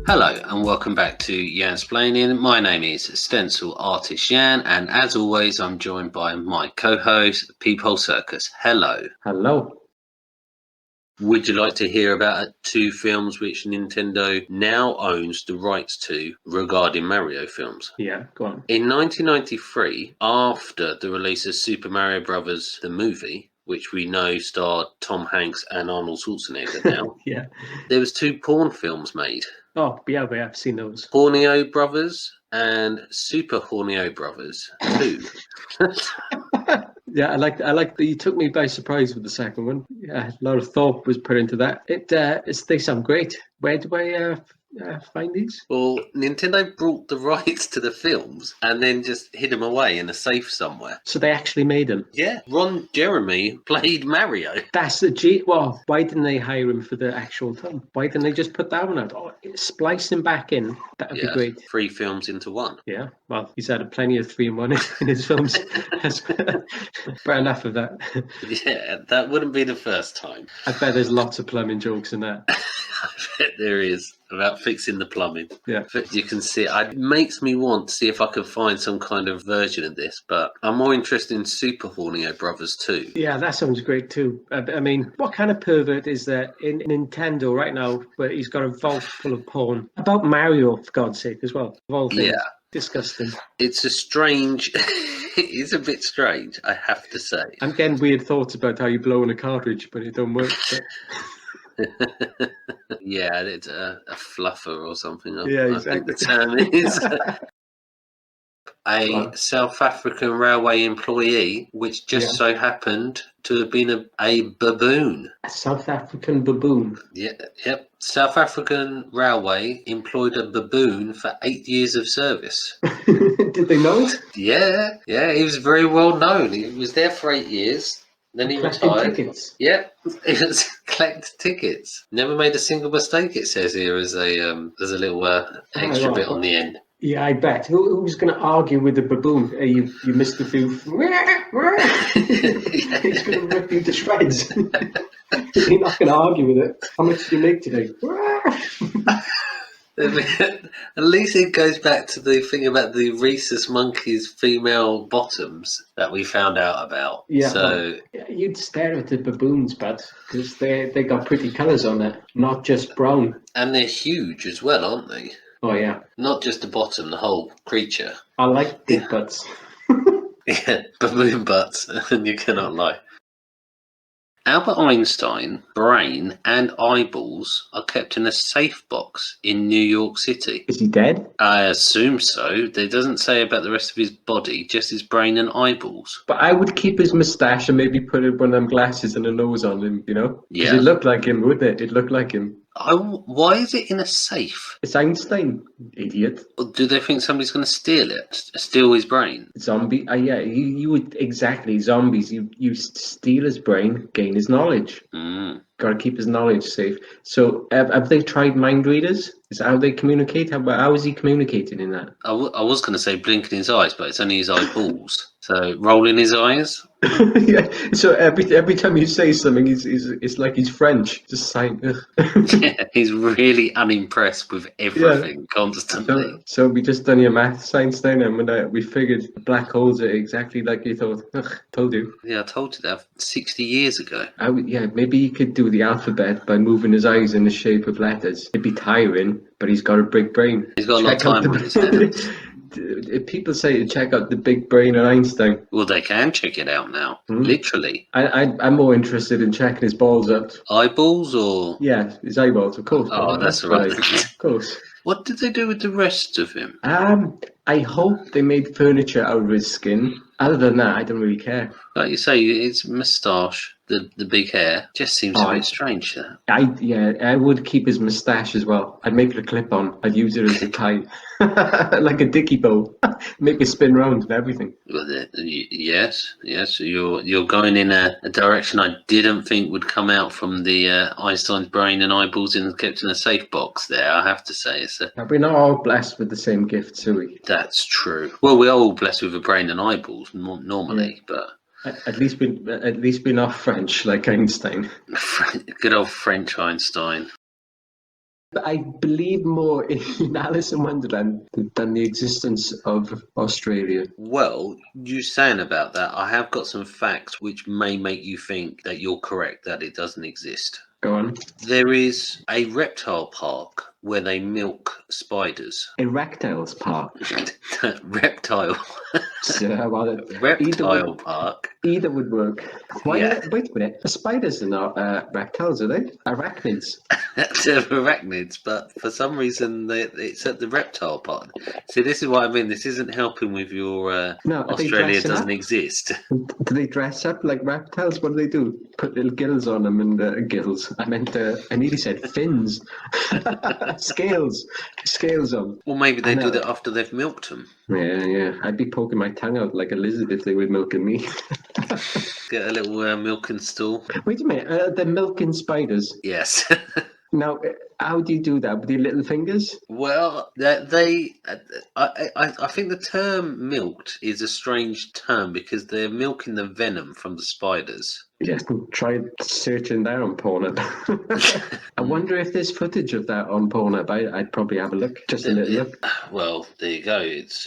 Hello and welcome back to Yansplaining. My name is Stencil Artist Yan, and as always, I'm joined by my co-host, Peephole Circus. Hello. Hello. Would you like to hear about two films which Nintendo now owns the rights to regarding Mario films? Yeah, go on. In 1993, after the release of Super Mario Bros. The movie, which we know starred Tom Hanks and Arnold Schwarzenegger now, Yeah. there was two porn films made. Oh, yeah, I've seen those. Hornio Brothers and Super Hornio Brothers 2. Yeah, I like that you took me by surprise with the second one. Yeah, a lot of thought was put into that. They sound great. Where do I find these? Well, Nintendo brought the rights to the films and then just hid them away in a safe somewhere. So they actually made them. Yeah, Ron Jeremy played Mario. That's the G. Well, why didn't they hire him for the actual film? Why didn't they just put that one out? Oh, splice him back in. That would be great. 3 films into one. Yeah, well, he's had plenty of 3 in 1 in his films. But enough of that. Yeah, that wouldn't be the first time. I bet there's lots of plumbing jokes in that. I bet there is, about fixing the plumbing. Yeah. But you can see, it makes me want to see if I can find some kind of version of this, but I'm more interested in Super Hornio Brothers 2. Yeah, that sounds great too. I mean, what kind of pervert is there in Nintendo right now where he's got a vault full of porn? About Mario, for God's sake, as well. Of all things. Yeah. Disgusting. It's a strange, it's a bit strange, I have to say. I'm getting weird thoughts about how you blow in a cartridge, but it don't work. Yeah, it's a fluffer or something. Yeah, I think exactly. the term is. A South African railway employee, which just so happened to have been a baboon. A South African baboon. Yep. South African railway employed a baboon for 8 years of service. Did they know it? Yeah, he was very well known. He was there for 8 years. Then he retired. Tickets. Yep, it was collect tickets. Never made a single mistake. It says here as a little extra bit on the end. Yeah, I bet. Who's going to argue with the baboon? You missed the booth. He's going to rip you to shreds. You're not going to argue with it. How much did you make today? At least it goes back to the thing about the rhesus monkey's female bottoms that we found out about. Yeah, so you'd stare at the baboons, but because they got pretty colours on it, not just brown. And they're huge as well, aren't they? Oh yeah. Not just the bottom, the whole creature. I like big butts. Yeah, baboon butts, and you cannot lie. Albert Einstein's brain and eyeballs are kept in a safe box in New York City. Is he dead? I assume so. It doesn't say about the rest of his body, just his brain and eyeballs. But I would keep his moustache and maybe put one of them glasses and a nose on him, you know? Because it looked like him, wouldn't it? It looked like him. Why is it in a safe? It's Einstein, idiot. Or do they think somebody's going to steal it? Steal his brain? Zombie? Yeah, you would exactly. Zombies. You steal his brain, gain his knowledge. Got to keep his knowledge safe. So have they tried mind readers? Is that how they communicate? How is he communicating in that? I was going to say blinking his eyes, but it's only his eyeballs. So rolling his eyes. Yeah. So every time you say something, it's like he's French. Just saying. Yeah, he's really unimpressed with everything constantly. So we just done your maths, Einstein, and when we figured black holes are exactly like you thought. Told you. Yeah, I told you that 60 years ago. Maybe he could do the alphabet by moving his eyes in the shape of letters. It'd be tiring, but he's got a big brain. He's got a lot of time on his hands. People say to check out the big brain of Einstein. Well, they can check it out now. Literally. I'm more interested in checking his balls out. Eyeballs or? Yeah, his eyeballs, of course. Oh, that's right. Of course. What did they do with the rest of him? I hope they made furniture out of his skin. Other than that, I don't really care. Like you say, his moustache, the big hair, just seems a bit strange. I would keep his moustache as well. I'd make it a clip-on. I'd use it as a tie, like a dicky bow. Make it spin round and everything. Well, yes. You're going in a direction I didn't think would come out from the Einstein's brain and eyeballs kept in a safe box. There, I have to say, we're not all blessed with the same gifts, are we? That's true. Well, we're all blessed with a brain and eyeballs normally, but. At least we're not French like Einstein. Good old French Einstein. I believe more in Alice in Wonderland than the existence of Australia. Well, you saying about that, I have got some facts which may make you think that you're correct, that it doesn't exist. Go on. There is a reptile park where they milk spiders. A reptiles park. Reptile. Reptile park. Either would work. Why? Yeah. Wait a minute. The spiders are not reptiles, are they? Arachnids. They're arachnids, but for some reason it's at the reptile park. See, this is what I mean. This isn't helping with your Australia doesn't exist. Do they dress up like reptiles? What do they do? Put little gills on them and gills. I nearly said fins. Scales on. Or maybe they do that after they've milked them. Yeah. I'd be poking my tongue out like a lizard if they were milking me. Get a little milking stool. Wait a minute. They're milking spiders? Yes. Now, how do you do that? With your little fingers? Well, I think the term milked is a strange term because they're milking the venom from the spiders. Yes, try searching that on Pornhub. I wonder if there's footage of that on Pornhub. I'd probably have a look, just a little look. Well, there you go. It's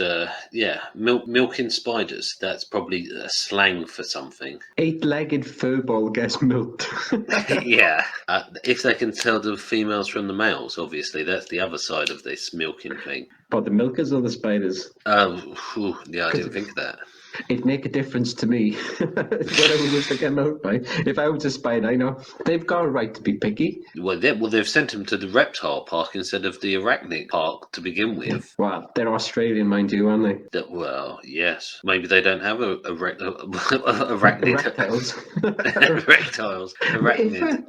milking spiders. That's probably a slang for something. 8-legged furball gets milked. Yeah, if they can tell the females from the males, obviously that's the other side of this milking thing. But the milkers or the spiders? Yeah, I didn't think of that. It'd make a difference to me whatever was to get milked by. If I was a spider, I know they've got a right to be picky. Well, they've sent him to the reptile park instead of the arachnid park to begin with. Well, they're Australian, mind you, aren't they? Well, yes. Maybe they don't have a arachnid. Reptiles. Reptiles. Arachnid.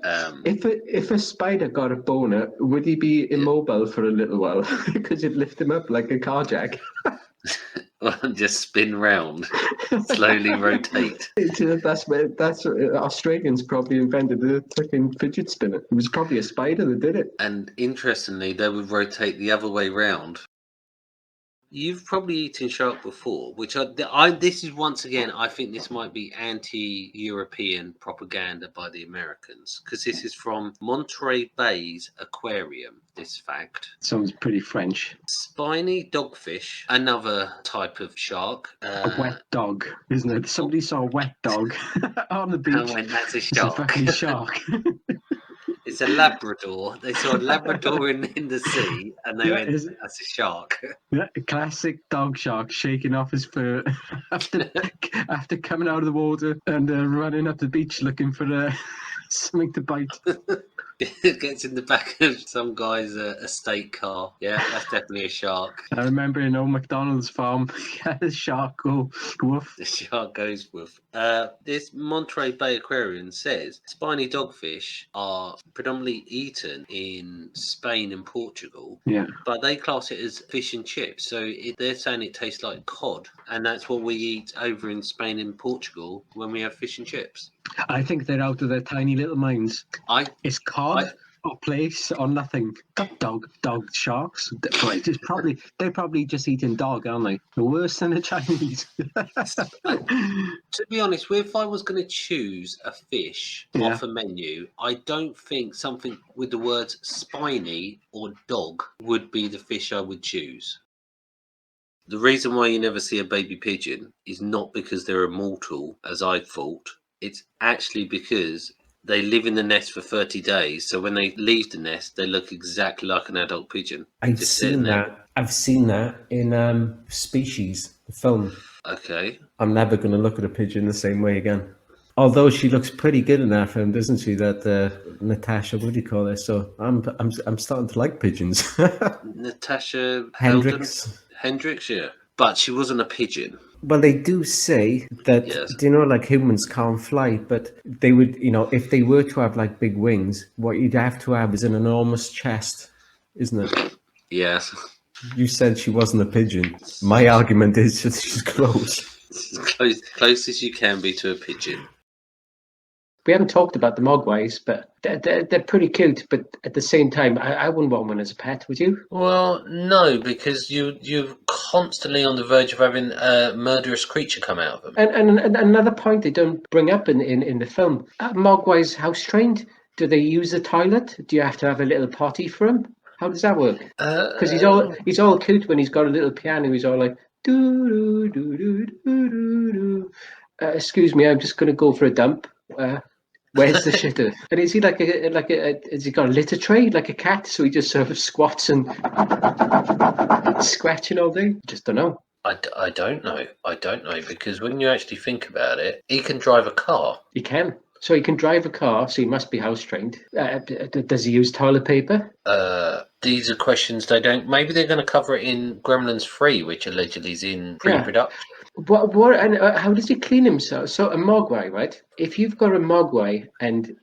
If a spider got a boner, would he be immobile for a little while? Because it'd lift him up like a car jack. Just spin round, slowly rotate. That's Australians probably invented the fucking fidget spinner. It was probably a spider that did it. And interestingly, they would rotate the other way round. You've probably eaten shark before, which this is once again, I think this might be anti-European propaganda by the Americans, because this is from Monterey Bay's aquarium, this fact. Sounds pretty French. Spiny dogfish, another type of shark. A wet dog, isn't it? Somebody saw a wet dog on the beach. And went, that's a shark. It's a fucking shark. It's a Labrador. They saw a Labrador in the sea, and they went, that's a shark. Yeah, a classic dog shark shaking off his fur after coming out of the water and running up the beach looking for something to bite. It gets in the back of some guy's estate car. Yeah, that's definitely a shark. I remember in old McDonald's farm, the shark go woof. The shark goes woof. This Monterey Bay Aquarium says spiny dogfish are predominantly eaten in Spain and Portugal. Yeah. But they class it as fish and chips. So they're saying it tastes like cod. And that's what we eat over in Spain and Portugal when we have fish and chips. I think they're out of their tiny little minds. It's cod or place or nothing. Dog sharks. They're probably just eating dog, aren't they? They're worse than the Chinese. To be honest, if I was going to choose a fish off a menu, I don't think something with the words spiny or dog would be the fish I would choose. The reason why you never see a baby pigeon is not because they're immortal, as I thought. It's actually because they live in the nest for 30 days. So when they leave the nest, they look exactly like an adult pigeon. I've seen that in Species, the film. Okay. I'm never going to look at a pigeon the same way again. Although she looks pretty good in that film, doesn't she? That Natasha, what do you call her? So I'm starting to like pigeons. Natasha Hendricks, yeah. But she wasn't a pigeon. Well, they do say that, like humans can't fly, but they would, if they were to have like big wings, what you'd have to have is an enormous chest, isn't it? Yes. You said she wasn't a pigeon. My argument is that she's close. Close as you can be to a pigeon. We haven't talked about the mogwais, but they're pretty cute. But at the same time, I wouldn't want one as a pet, would you? Well, no, because you're constantly on the verge of having a murderous creature come out of them. And another point they don't bring up in the film, mogwais house trained? Do they use a toilet? Do you have to have a little potty for them? How does that work? Because he's all cute when he's got a little piano. He's all like do do do do do do do. Excuse me, I'm just going to go for a dump. Where's the shitter? And is he has he got a litter tray like a cat? So he just sort of squats and scratching all day? Just don't know. I don't know. I don't know, because when you actually think about it, he can drive a car. He can. So he can drive a car, so he must be house trained. Does he use toilet paper? These are questions they don't. Maybe they're going to cover it in Gremlins 3, which allegedly is in pre-production. What and how does he clean himself? So a mogwai, right? If you've got a mogwai and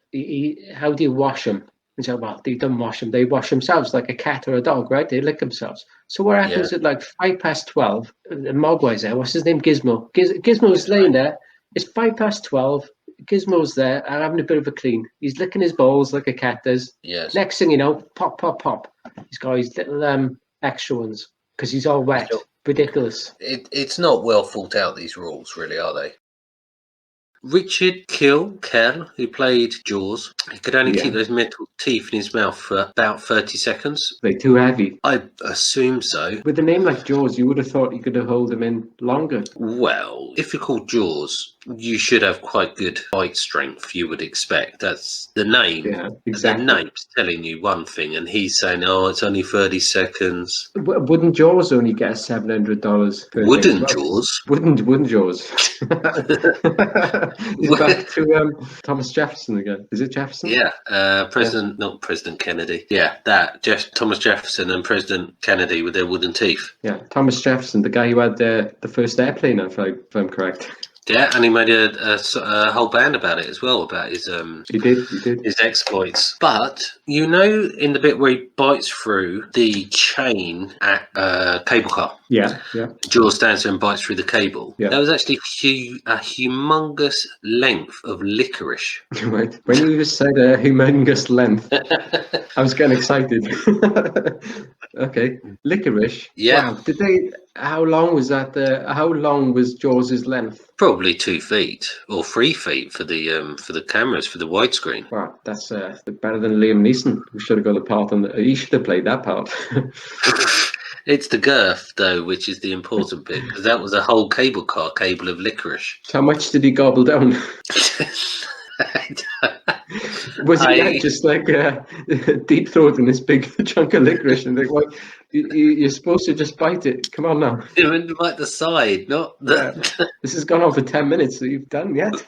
how do you wash them? And so, well, they don't wash them. They wash themselves like a cat or a dog, right? They lick themselves. So what happens at like 12:05? The mogwai's there. What's his name? Gizmo. Gizmo's laying there. It's 12:05. Gizmo's there and having a bit of a clean. He's licking his balls like a cat does. Yes. Next thing you know, pop, pop, pop. He's got his little extra ones because he's all wet. Ridiculous. It's not well thought out, these rules, really, are they? Richard Kell, who played Jaws, he could only keep those metal teeth in his mouth for about 30 seconds. They're too heavy. I assume so. With a name like Jaws, you would have thought you could have held them in longer. Well, if you're called Jaws, you should have quite good bite strength, you would expect. That's the name. Yeah, exactly. The name's telling you one thing, and he's saying, oh, it's only 30 seconds. Wouldn't Jaws only get $700 per Wouldn't Jaws? Wouldn't Jaws. He's back to Thomas Jefferson again. Is it Jefferson? Yeah, not President Kennedy. Yeah, Thomas Jefferson and President Kennedy with their wooden teeth. Yeah, Thomas Jefferson, the guy who had the first airplane, if I'm correct. Yeah, and he made a whole band about it as well, about his He did his exploits. But in the bit where he bites through the chain at cable car. Yeah. Jaws stands there and bites through the cable. Yeah. That was actually a humongous length of licorice. Right. When you just said a humongous length, I was getting excited. Okay, licorice. Yeah. Wow. How long was that? How long was Jaws's length? Probably 2 feet or 3 feet for the cameras, for the widescreen. Wow, that's better than Liam Neeson, who should have got a part on he should have played that part. It's the girth, though, which is the important bit, because that was a whole cable car cable of licorice. So how much did he gobble down? Was he just like deep throating this big chunk of licorice and think, well, you're supposed to just bite it? Come on now. You bite the side, not the. This has gone on for 10 minutes, so you've done yet?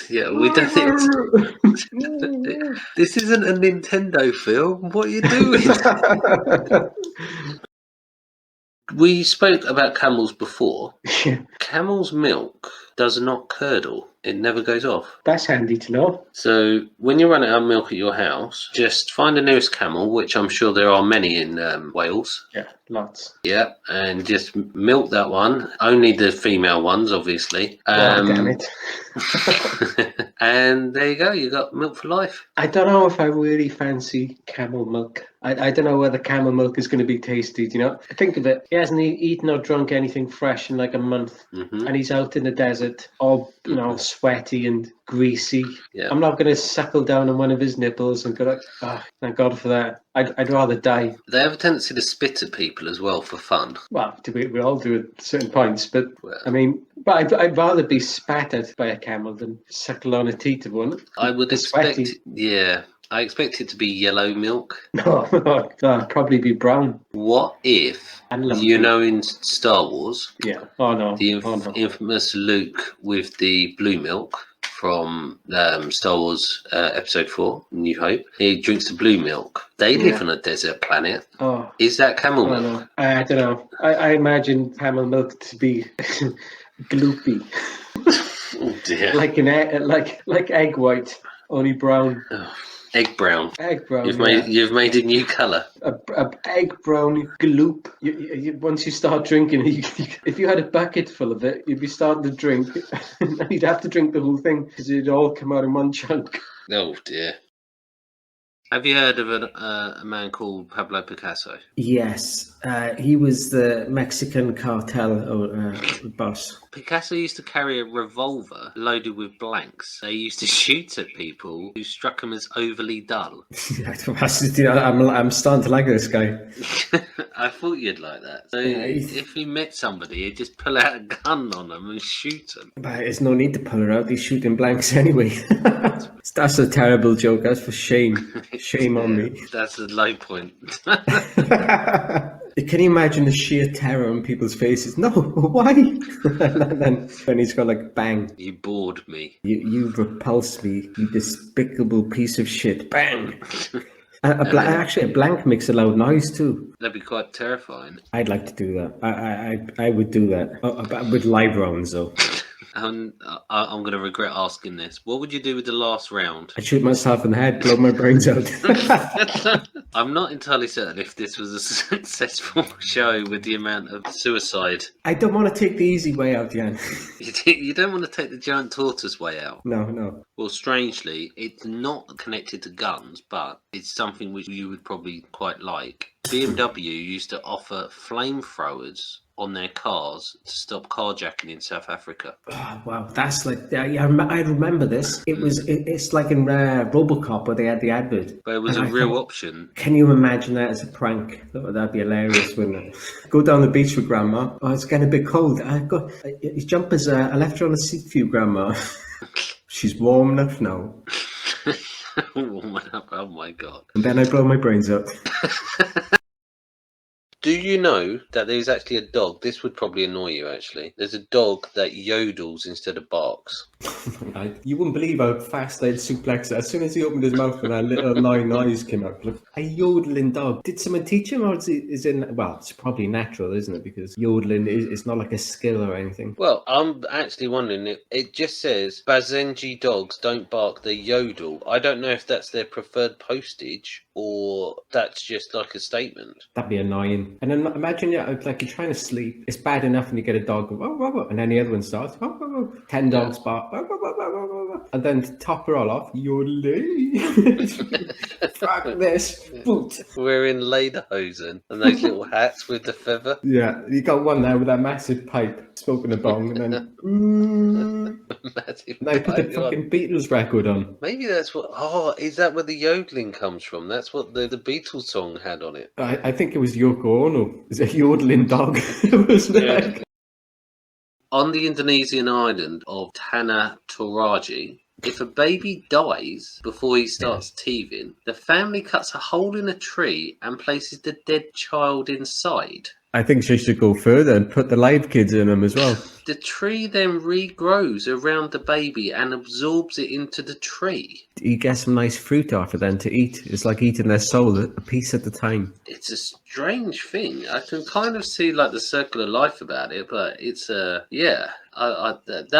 Yeah, we done it. This isn't a Nintendo film. What are you doing? We spoke about camels before. Camel's milk does not curdle. It never goes off. That's handy to know. So when you run out of milk at your house, just find the nearest camel, which I'm sure there are many in Wales. Yeah, lots. Yeah, and just milk that one. Only the female ones, obviously. Damn it. And there you go. You got milk for life. I don't know if I really fancy camel milk. I don't know whether camel milk is going to be tasty. Think of it. He hasn't eaten or drunk anything fresh in like a month, and he's out in the desert, all sweaty and greasy. Yeah. I'm not going to suckle down on one of his nipples and go like, thank God for that. I'd rather die. They have a tendency to spit at people as well for fun. Well, we all do at certain points, but I mean, I'd rather be spat at by a camel than suckle on a teat of one. I would expect, I expect it to be yellow milk. No, probably be brown. What if, in Star Wars, the infamous Luke with the blue milk from Star Wars Episode 4, New Hope, he drinks the blue milk. They live on a desert planet. Oh. Is that camel milk? No. I don't know. I imagine camel milk to be gloopy. Oh dear. Like egg white, only brown. Oh. Egg brown. You've made a new colour. A egg brown gloop. Once you start drinking, if you had a bucket full of it, you'd be starting to drink. You'd have to drink the whole thing because it'd all come out in one chunk. Oh dear. Have you heard of a man called Pablo Picasso? Yes, he was the Mexican cartel boss. Picasso used to carry a revolver loaded with blanks. They used to shoot at people who struck him as overly dull. I'm starting to like this guy. I thought you'd like that. So if he met somebody, he'd just pull out a gun on them and shoot them. But there's no need to pull her out. He's shooting blanks anyway. That's a terrible joke. That's for shame. Shame on me. That's the low point. Can you imagine the sheer terror on people's faces? No, why? And then when he's got like, bang. You bored me. You repulsed me, you despicable piece of shit. Bang. Actually, a blank makes a loud noise too. That'd be quite terrifying. I'd like to do that. I would do that. With live rounds though. I'm going to regret asking this. What would you do with the last round? I'd shoot myself in the head, blow my brains out. I'm not entirely certain if this was a successful show with the amount of suicide. I don't want to take the easy way out, Jan. You don't want to take the giant tortoise way out? No. Well, strangely, it's not connected to guns, but it's something which you would probably quite like. BMW used to offer flamethrowers on their cars to stop carjacking in South Africa. Oh, wow, that's like I remember this. It's like in RoboCop where they had the advert. But it was a real option. Can you imagine that as a prank? That'd be hilarious, wouldn't it? Go down the beach with Grandma. Oh, it's getting a bit cold. His jumpers. I left her on the seat for you, Grandma. She's warm enough now. Warm up. Oh my god. And then I blow my brains out. Do you know that there's actually a dog? This would probably annoy you, actually. There's a dog that yodels instead of barks. You wouldn't believe how fast I'd suplex it. As soon as he opened his mouth and that little annoying noise came out. Like, a yodeling dog. Did someone teach him, or is it? Well, it's probably natural, isn't it? Because yodeling is not like a skill or anything. Well, I'm actually wondering, it just says, Basenji dogs don't bark, they yodel. I don't know if that's their preferred postage or that's just like a statement. That'd be annoying. And then imagine you're trying to sleep. It's bad enough when you get a dog, and then the other one starts, 10 dogs bark, and then to top it all off, yodeling. Fuck this boot. Wearing lederhosen and those little hats with the feather. Yeah, you got one there with that massive pipe, smoking a bong, and then now you put the fucking Beatles record on. Maybe that's what. Oh, is that where the yodeling comes from? That's what the Beatles song had on it. I think it was Yoko Ono. It's a yodeling dog. It was like... On the Indonesian island of Tanah Toraja, if a baby dies before he starts teething, the family cuts a hole in a tree and places the dead child inside. I think she should go further and put the live kids in them as well. The tree then regrows around the baby and absorbs it into the tree. You get some nice fruit off it then to eat. It's like eating their soul a piece at a time. It's a strange thing. I can kind of see like the circle of life about it, but it's that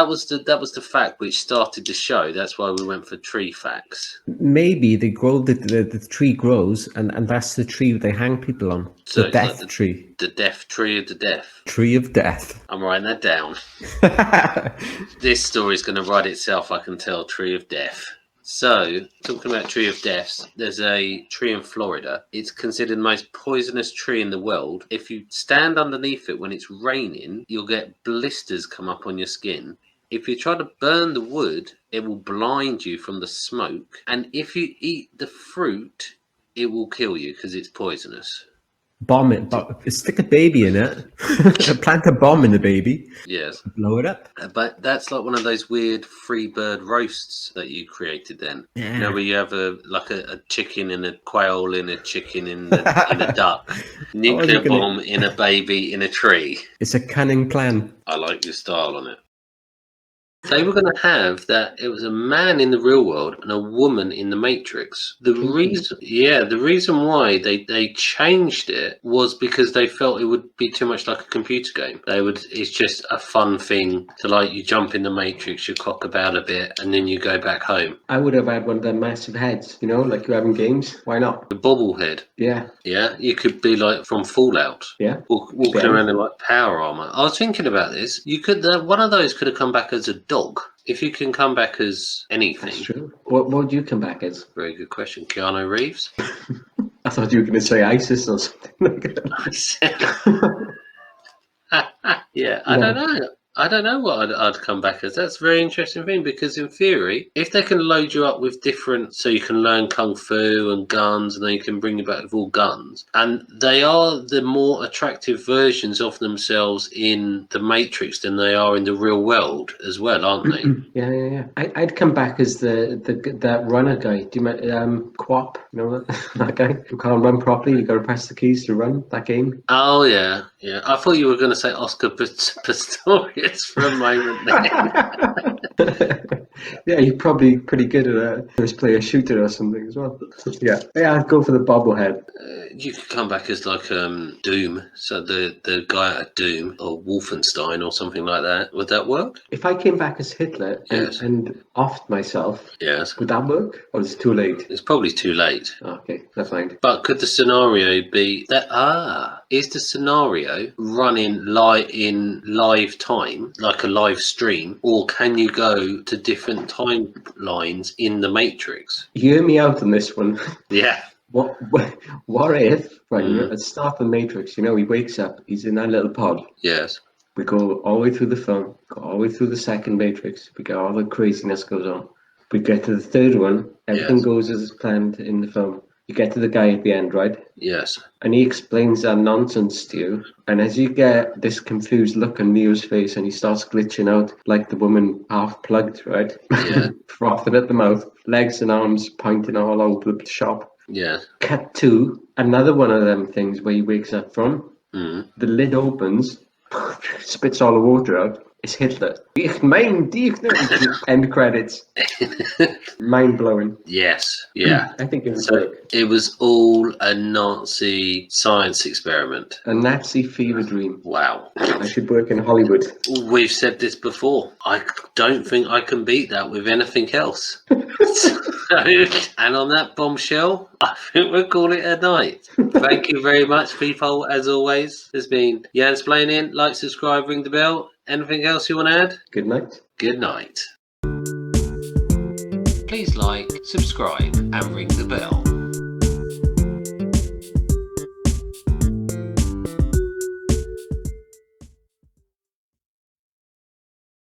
was the fact which started the show. That's why we went for tree facts. Maybe they grow the tree grows and that's the tree they hang people on. So the death like tree. The death tree of the death. Tree of death. I'm writing that down. This story's going to write itself, I can tell. Tree of death. So, talking about tree of deaths, there's a tree in Florida. It's considered the most poisonous tree in the world. If you stand underneath it when it's raining, you'll get blisters come up on your skin. If you try to burn the wood, it will blind you from the smoke. And if you eat the fruit, it will kill you because it's poisonous. Bomb it, stick a baby in it, plant a bomb in the baby. Yes. Blow it up. But that's like one of those weird free bird roasts that you created then. Yeah. You know, where you have a chicken and a quail in a chicken in a duck. Nuclear bomb in a baby in a tree. It's a cunning plan. I like your style on it. They were going to have that it was a man in the real world and a woman in the Matrix. The reason why they changed it was because they felt it would be too much like a computer game. It's just a fun thing to like you jump in the Matrix, you cock about a bit, and then you go back home. I would have had one of them massive heads, you know, like you have in games. Why not? The bobblehead. Yeah. Yeah, you could be like from Fallout. Yeah. Walking around in like power armor. I was thinking about this. You could one of those could have come back as a dog. dog. If you can come back as anything. That's true. What would you come back as? Very good question. Keanu Reeves. I thought you were going to say ISIS or something like that. Yeah, I don't know. I don't know what I'd come back as. That's a very interesting thing, because in theory, if they can load you up with different, so you can learn kung fu and guns, and then you can bring you back with all guns, and they are the more attractive versions of themselves in the Matrix than they are in the real world as well, aren't they? Yeah. I'd come back as that runner guy. Do you Quap? You know that guy who can't run properly? You got to press the keys to run that game. Oh yeah. I thought you were going to say Oscar Pistorius for a moment there. Yeah, you're probably pretty good at a first player shooter or something as well. Yeah, I'd go for the bobblehead. You could come back as like Doom, so the guy at Doom or Wolfenstein or something like that. Would that work? If I came back as Hitler and offed myself, yes, would that work? Or is it too late? It's probably too late. Okay, that's fine. But could the scenario be that? Is the scenario running in live time, like a live stream, or can you go to different timelines in the Matrix? Hear me out on this one. Yeah. What if, right, at the start of the Matrix, he wakes up, he's in that little pod. Yes. We go all the way through the film, go all the way through the second Matrix, we get all the craziness goes on. We get to the third one, everything goes as planned in the film. You get to the guy at the end, right? Yes. And he explains that nonsense to you. And as you get this confused look on Neo's face and he starts glitching out like the woman half plugged, right? Yeah. Frothing at the mouth, legs and arms pointing all over the shop. Yeah. Cut to another one of them things where he wakes up from. The lid opens, spits all the water out. It's Hitler. Ich mein dich nicht. End credits. Mind blowing. Yes. Yeah. I think it was all a Nazi science experiment. A Nazi fever dream. Wow. I should work in Hollywood. We've said this before. I don't think I can beat that with anything else. And on that bombshell, I think we'll call it a night. Thank you very much, people, as always. There's been Yansplaining. Like, subscribe, ring the bell. Anything else you want to add? Good night. Good night. Please like, subscribe, and ring the bell.